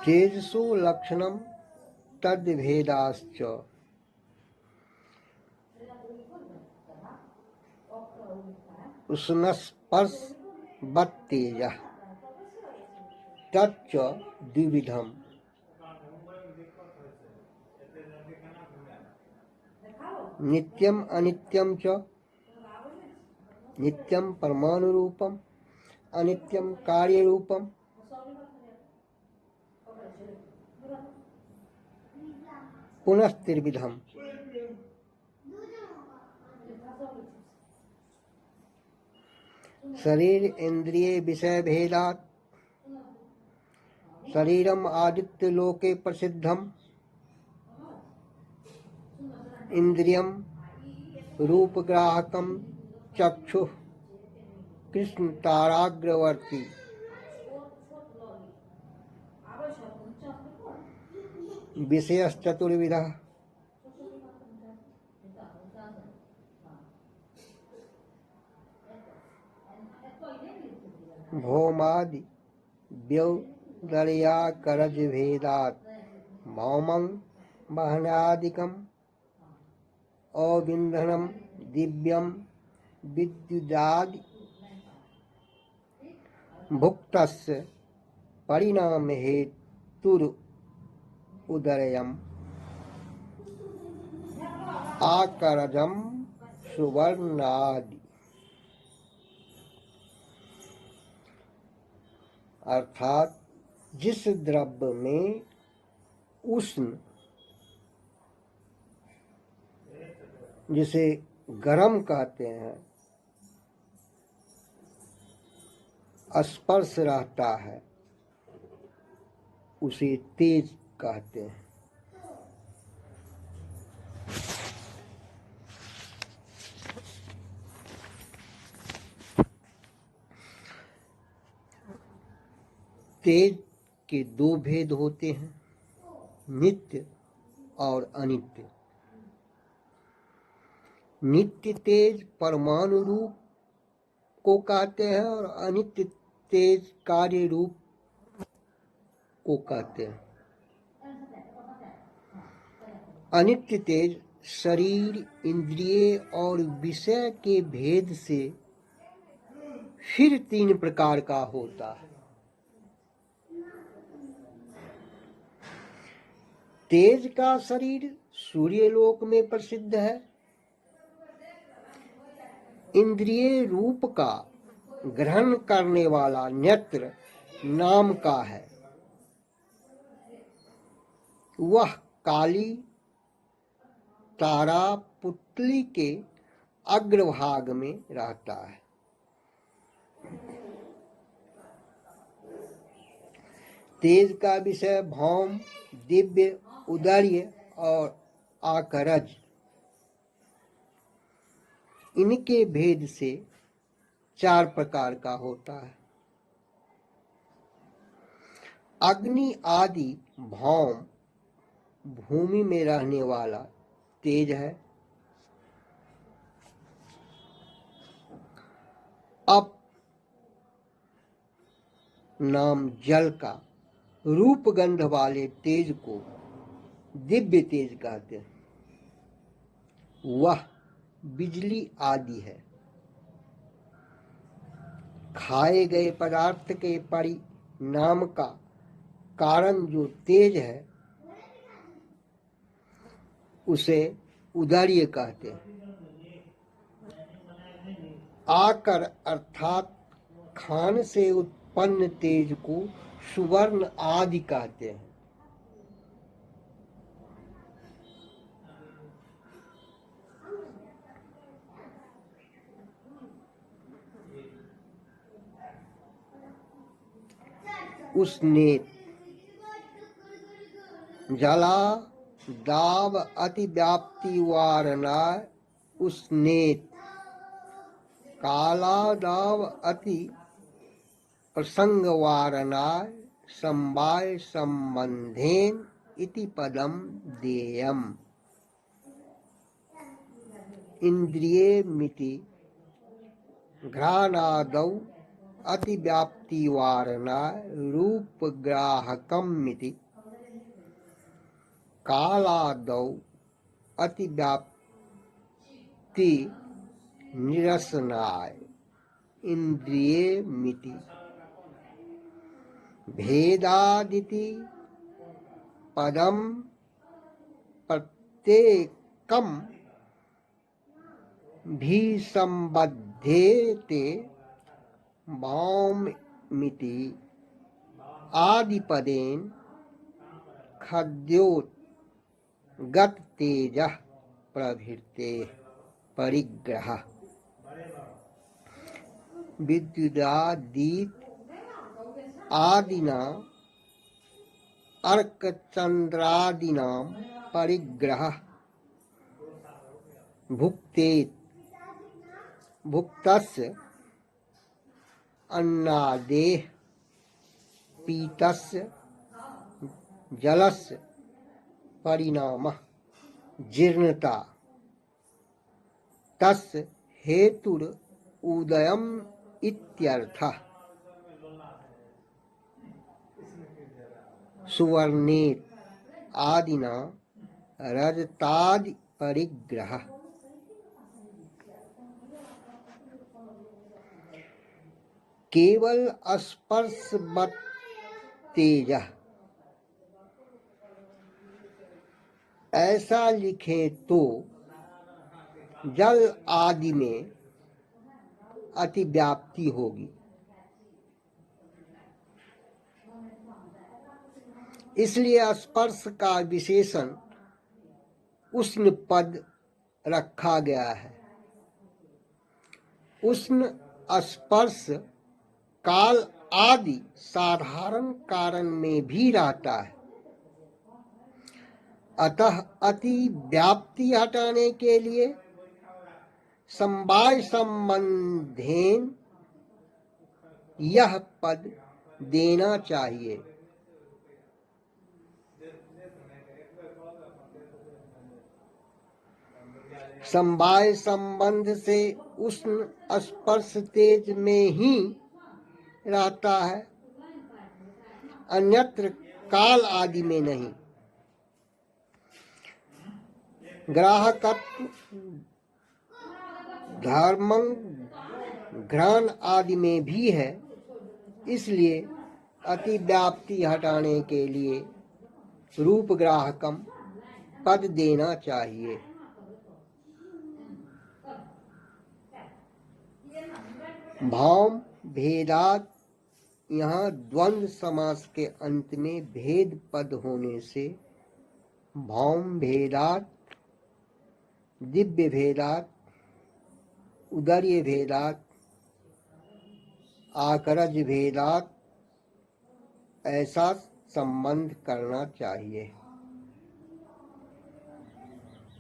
तेजसो लक्षणम तद्भेदाश्च उष्णस्पर्शवत्तेजः तच्च द्विविधम्। नित्यम अनित्यम च। नित्यम परमाणु रूपम, अनित्यम कार्य रूपम। पुनस्त्रिविधम। शरीर इंद्रिय विषय भेदात् शरीरम आदित्य लोके प्रसिद्धम। इंद्रियम रूपग्राहकम चक्षुः कृष्ण ताराग्रवर्ती। विषयश्चतुर्विधः। भौमादि द्यौदर्याकरज भेदात् भौमं वहनादिकम् अविन्धनम दिव्यम विद्युदादि भुक्तस्य परिणाम हेतुर उदरयम् आकरजम सुवर्णादि। अर्थात जिस द्रव्य में उष्ण, जिसे गरम कहते हैं, स्पर्श रहता है, उसे तेज कहते हैं। तेज के दो भेद होते हैं, नित्य और अनित्य। नित्य तेज परमाणु रूप को कहते हैं और अनित्य तेज कार्य रूप को कहते हैं। अनित्य तेज शरीर इंद्रिय और विषय के भेद से फिर तीन प्रकार का होता है। तेज का शरीर सूर्यलोक में प्रसिद्ध है। इंद्रिय रूप का ग्रहण करने वाला नेत्र नाम का है। वह काली तारा पुतली के अग्रभाग में रहता है। तेज का विषय भौम, दिव्य, उदर्य और आकरज। इनके भेद से चार प्रकार का होता है। अग्नि आदि भौम भूमि में रहने वाला तेज है। अप नाम जल का रूप गंध वाले तेज को दिव्य तेज कहते हैं। वह बिजली आदि है। खाए गए पदार्थ के परिणाम का कारण जो तेज है उसे उदर्य कहते हैं। आकर अर्थात खान से उत्पन्न तेज को सुवर्ण आदि कहते हैं। उष्णेत जला दाव अति व्याप्ति वारणाय उष्णेत। काला दाव अति प्रसंग वारणाय समवाय संबंधेन इति पदम देयम। इंद्रिये मिति घ्राणादौ अतिव्याप्ति वारणा रूपग्राहकमिति कालादौ अतिव्याप्ति निरसनाय इंद्रियेमिति भेदादिति पदम प्रत्येकम भी संबध्येते भौमिति आदिपदेन खद्योत तेजः प्रभृते परिग्रह विद्युदादीत आदिना अर्कचंद्रादिना परिग्रह भुक्तस्य अन्नादेः पीतस्य जलस्य परिणामः जीर्णता तस्य हेतुर उदयम् इत्यर्थः। सुवर्णेत आदिना रजतादि परिग्रह केवल स्पर्शवत् तेजः ऐसा लिखे तो जल आदि में अतिव्याप्ति होगी। इसलिए स्पर्श का विशेषण उष्ण पद रखा गया है। उष्ण स्पर्श काल आदि साधारण कारण में भी रहता है। अतः अति व्याप्ति हटाने के लिए समवाय संबंधेन यह पद देना चाहिए। समवाय संबंध से उष्ण स्पर्श तेज में ही रहता है, अन्यत्र काल आदि में नहीं। ग्राहकत्व धर्मं घ्राण आदि में भी है। इसलिए अतिव्याप्ति हटाने के लिए रूप ग्राहकम पद देना चाहिए। भौम भेदात यहाँ द्वंद्व समास के अंत में भेद पद होने से भौम भेदात, दिव्य भेदात, उदर्य भेदात, आकरज भेदात ऐसा संबंध करना चाहिए।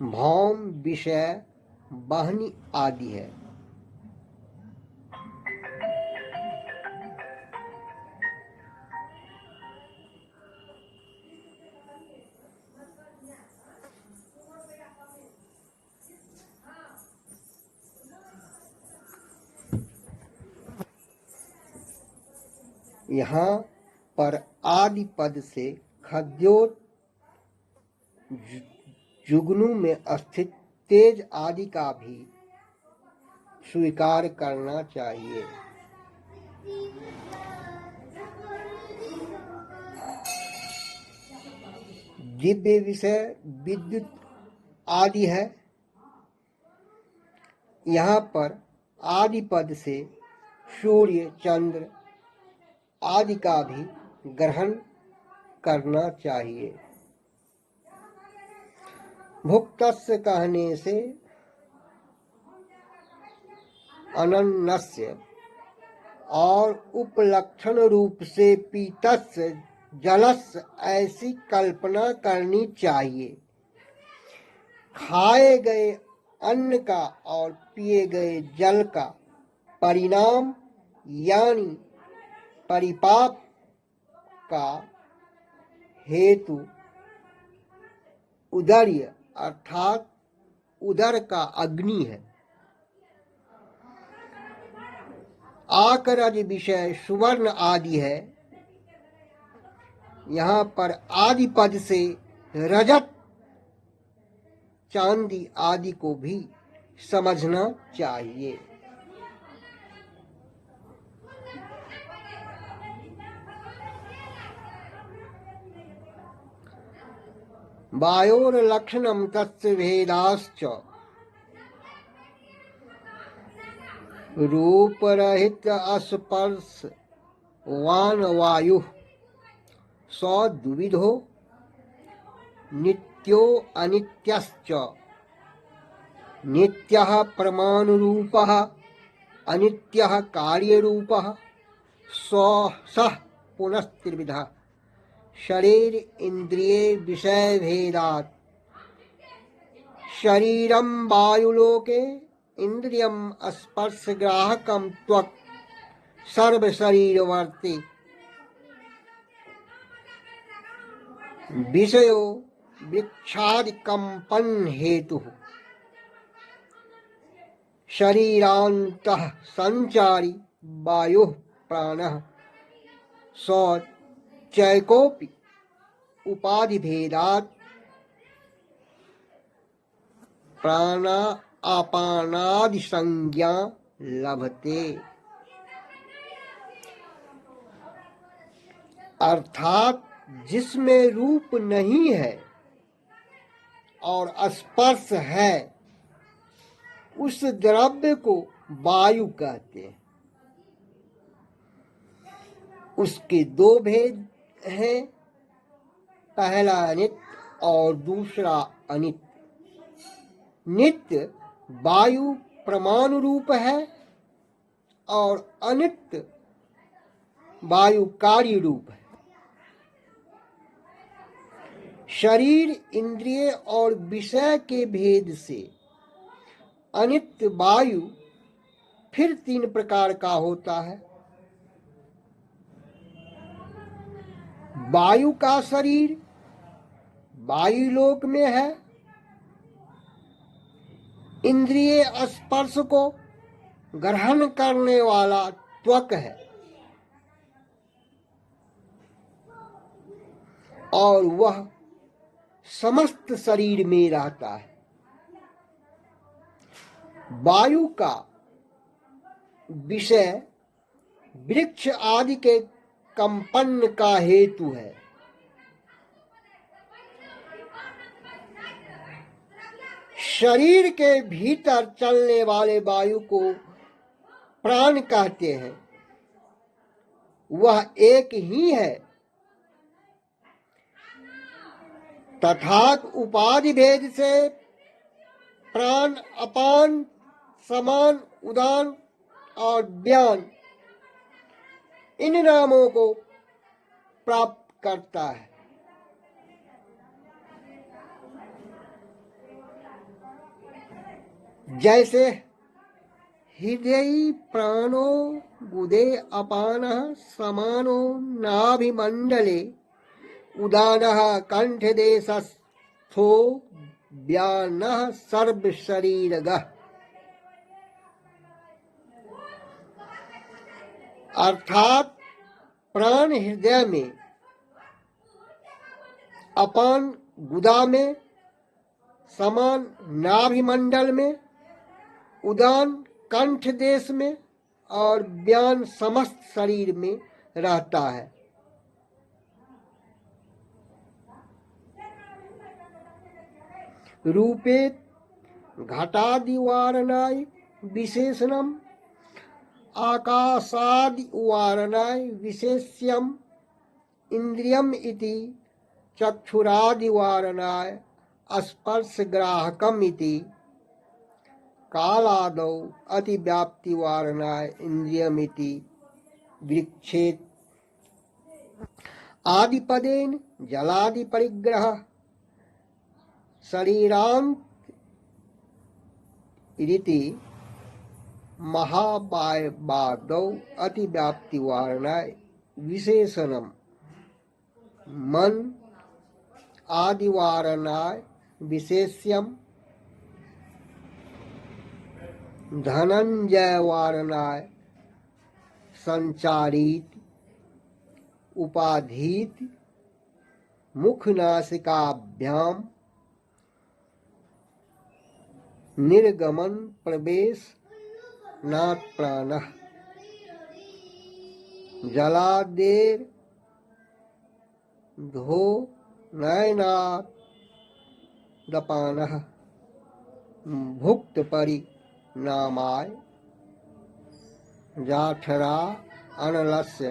भौम विषय वाहनी आदि है। यहाँ पर आदि पद से खद्योत जुगनू में स्थित तेज आदि का भी स्वीकार करना चाहिए। दिव्य विषय विद्युत आदि है। यहाँ पर आदि पद से सूर्य, चंद्र आदि का भी ग्रहण करना चाहिए। भुक्तस्य कहने से अनन्नस्य और उपलक्षण रूप से पीतस्य जलस्य ऐसी कल्पना करनी चाहिए। खाए गए अन्न का और पिए गए जल का परिणाम यानी परिपाक का हेतु उदर्य अर्थात उदर का अग्नि है। आकरज विषय सुवर्ण आदि है। यहाँ पर आदि पद से रजत चांदी आदि को भी समझना चाहिए। वायोर्लक्षणं तस्य भेदाश्च रूपरहित स्पर्श वान वायु स द्विविधो नित्यो अनित्यश्च नित्यः प्रमाणरूपः अनित्यः कार्यरूपः सः पुनस्त्रिविधः शरीर इंद्रिये विषय भेदात् शरीरम वायुलोके इंद्रियम स्पर्श ग्राहकम त्वक् सर्व शरीरवर्ती विषयो वृक्षादि कंपन हेतु शरीरान्तः संचारी वायु प्राणः स चैकोपि उपाधि भेदात् प्राणा अपानादि संज्ञा लभते। अर्थात जिसमें रूप नहीं है और स्पर्श है उस द्रव्य को वायु कहते हैं। उसके दो भेद हैं, पहला नित्य और दूसरा अनित्य। नित्य वायु प्रमाण रूप है और अनित्य वायु कार्य रूप है। शरीर इंद्रिय और विषय के भेद से अनित्य वायु फिर तीन प्रकार का होता है। वायु का शरीर वायुलोक में है, इंद्रिय स्पर्श को ग्रहण करने वाला त्वक है और वह समस्त शरीर में रहता है। वायु का विषय वृक्ष आदि के कंपन का हेतु है। शरीर के भीतर चलने वाले वायु को प्राण कहते हैं। वह एक ही है, तथा उपाधि भेद से प्राण अपान समान उदान और व्यान इन नामों को प्राप्त करता है। जैसे हृदय प्राणो गुदे अपानः समानो नाभिमंडले उदानः कंठदेशस्थो व्यानः सर्वशरीरगः। अर्थात प्राण हृदय में, अपान गुदा में, समान नाभिमंडल में, उदान कंठ देश में और व्यान समस्त शरीर में रहता है। रूपे घटादिवारणाय विशेषणम आकाशादि वारणाय विशेष्यम इंद्रियम इति चक्षुरादि वारणाय स्पर्श ग्राहकम इति कालादौ अतिव्याप्ति वारणाय इंद्रियमिति वृक्षेत। आदिपदेन जलादि परिग्रह शरीरांत इति महाबादौ अतिव्याप्ति वारणाय विशेषणम मन आदि वारणाय विशेष्यम धनंजय वारणाय संचारित उपाधीत मुखनासिकाभ्याम निर्गमन प्रवेश नाथ प्राणः जलादेर धो नयनात् दपानः भुक्त परिणामाय जाठरा अनलस्य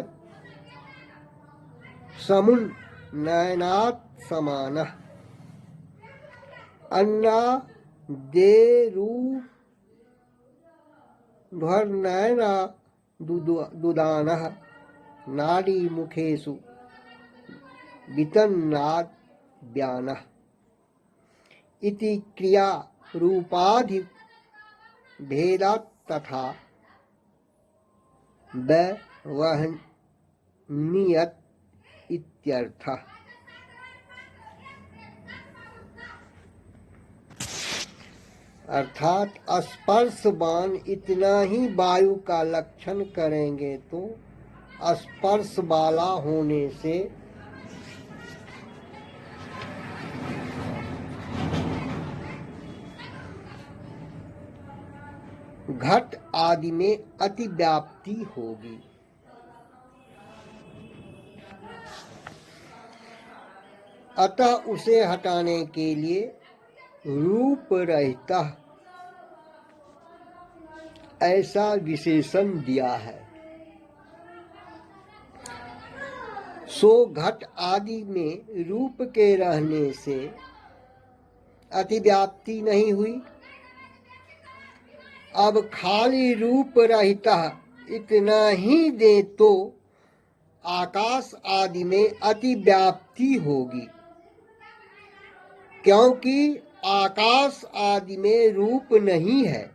समुन नयनात् समानः अन्ना देरू ध्वर्नयना दुदानः नाडी मुखेषु वितन्नाद व्यानः इति क्रिया रूपाधि भेदात् तथा व्यवहनीयत इत्यर्थः। अर्थात स्पर्शवान इतना ही वायु का लक्षण करेंगे तो स्पर्श वाला होने से घट आदि में अतिव्याप्ति होगी। अतः उसे हटाने के लिए रूप रहता ऐसा विशेषण दिया है। सो घट आदि में रूप के रहने से अतिव्याप्ति नहीं हुई। अब खाली रूप रहता इतना ही दे तो आकाश आदि में अतिव्याप्ति होगी, क्योंकि आकाश आदि में रूप नहीं है।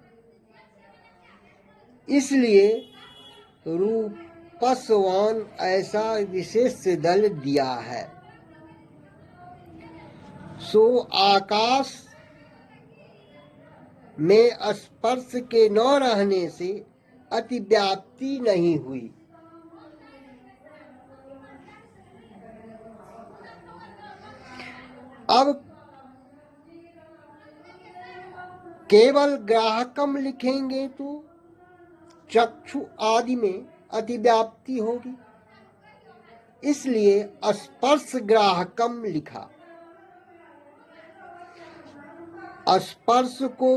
इसलिए रूपसवान ऐसा विशेष दल दिया है। सो आकाश में स्पर्श के न रहने से अतिव्याप्ति नहीं हुई। अब केवल ग्राहकम लिखेंगे तो चक्षु आदि में अतिव्याप्ति होगी, इसलिए स्पर्श ग्राहकम लिखा। स्पर्श को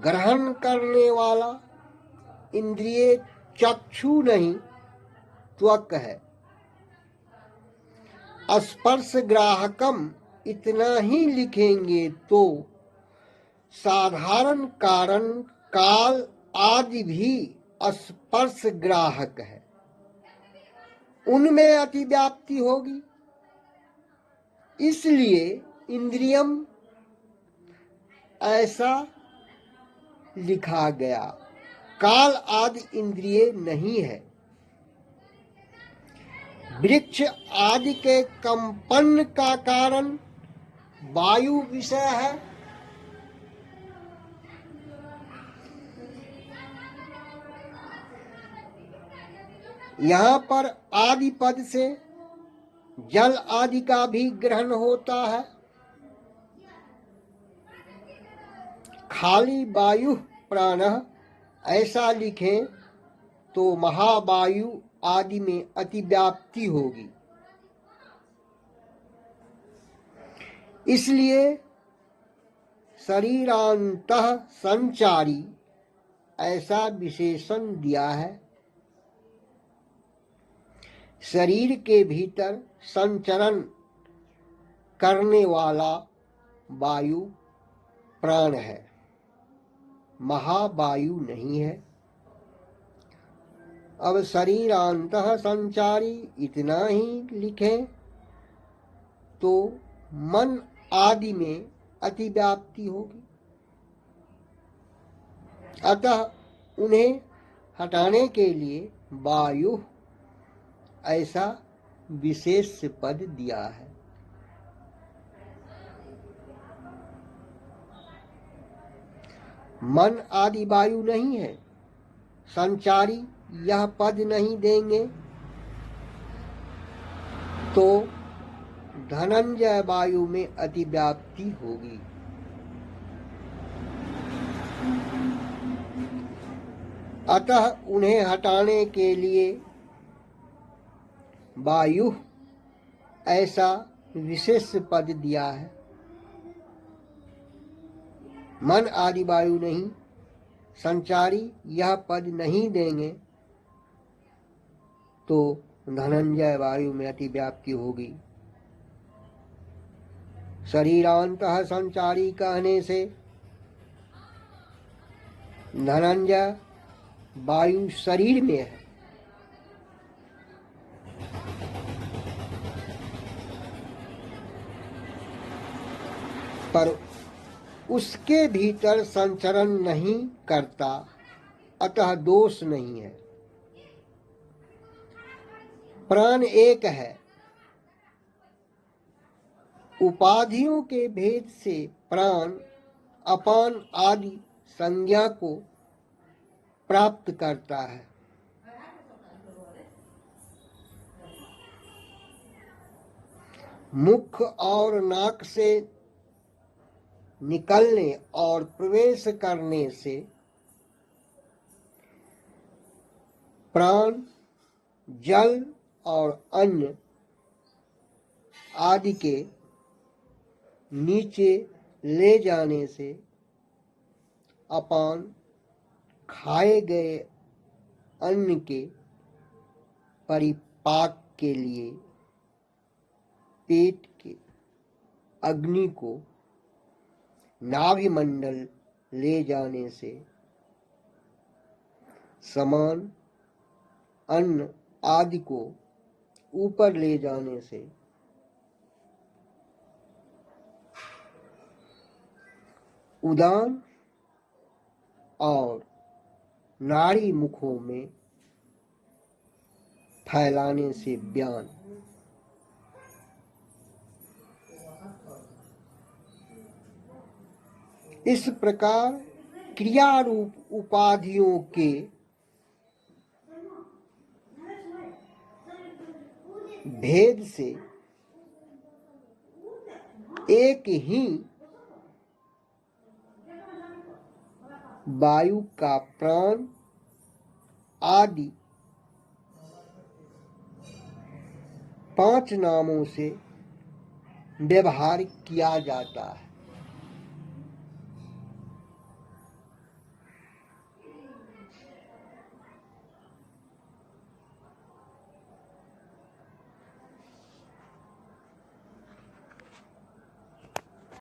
ग्रहण करने वाला इंद्रिय चक्षु नहीं त्वक है। स्पर्श ग्राहकम इतना ही लिखेंगे तो साधारण कारण काल आदि भी स्पर्श ग्राहक है, उनमें अतिव्याप्ति होगी। इसलिए इंद्रियम ऐसा लिखा गया। काल आदि इंद्रिय नहीं है। वृक्ष आदि के कंपन का कारण वायु विषय है। यहाँ पर आदि पद से जल आदि का भी ग्रहण होता है। खाली वायु प्राण ऐसा लिखें तो महावायु आदि में अतिव्याप्ति होगी। इसलिए शरीरांतः संचारी ऐसा विशेषण दिया है। शरीर के भीतर संचरण करने वाला वायु प्राण है, महावायु नहीं है। अब शरीरांतः संचारी इतना ही लिखें तो मन आदि में अतिव्याप्ति होगी। अतः उन्हें हटाने के लिए वायु ऐसा विशेष पद दिया है। मन आदि वायु नहीं है, संचारी यह पद नहीं देंगे तो धनंजय वायु में अतिव्याप्ति होगी। अतः उन्हें हटाने के लिए वायु ऐसा विशेष पद दिया है। मन आदि वायु नहीं, संचारी यह पद नहीं देंगे तो धनंजय वायु में अतिव्याप्ति होगी। शरीरांतः संचारी कहने से धनंजय वायु शरीर में है, पर उसके भीतर संचरण नहीं करता, अतः दोष नहीं है। प्राण एक है, उपाधियों के भेद से प्राण अपान आदि संज्ञा को प्राप्त करता है। मुख और नाक से निकलने और प्रवेश करने से प्राण जल और अन्न आदि के नीचे ले जाने से अपान खाए गए अन्न के परिपाक के लिए पेट के अग्नि को नाभि मंडल ले जाने से समान अन्न आदि को ऊपर ले जाने से उदान और नाड़ी मुखों में फैलाने से व्यान। इस प्रकार क्रिया रूप उपाधियों के भेद से एक ही वायु का प्राण आदि 5 नामों से व्यवहार किया जाता है।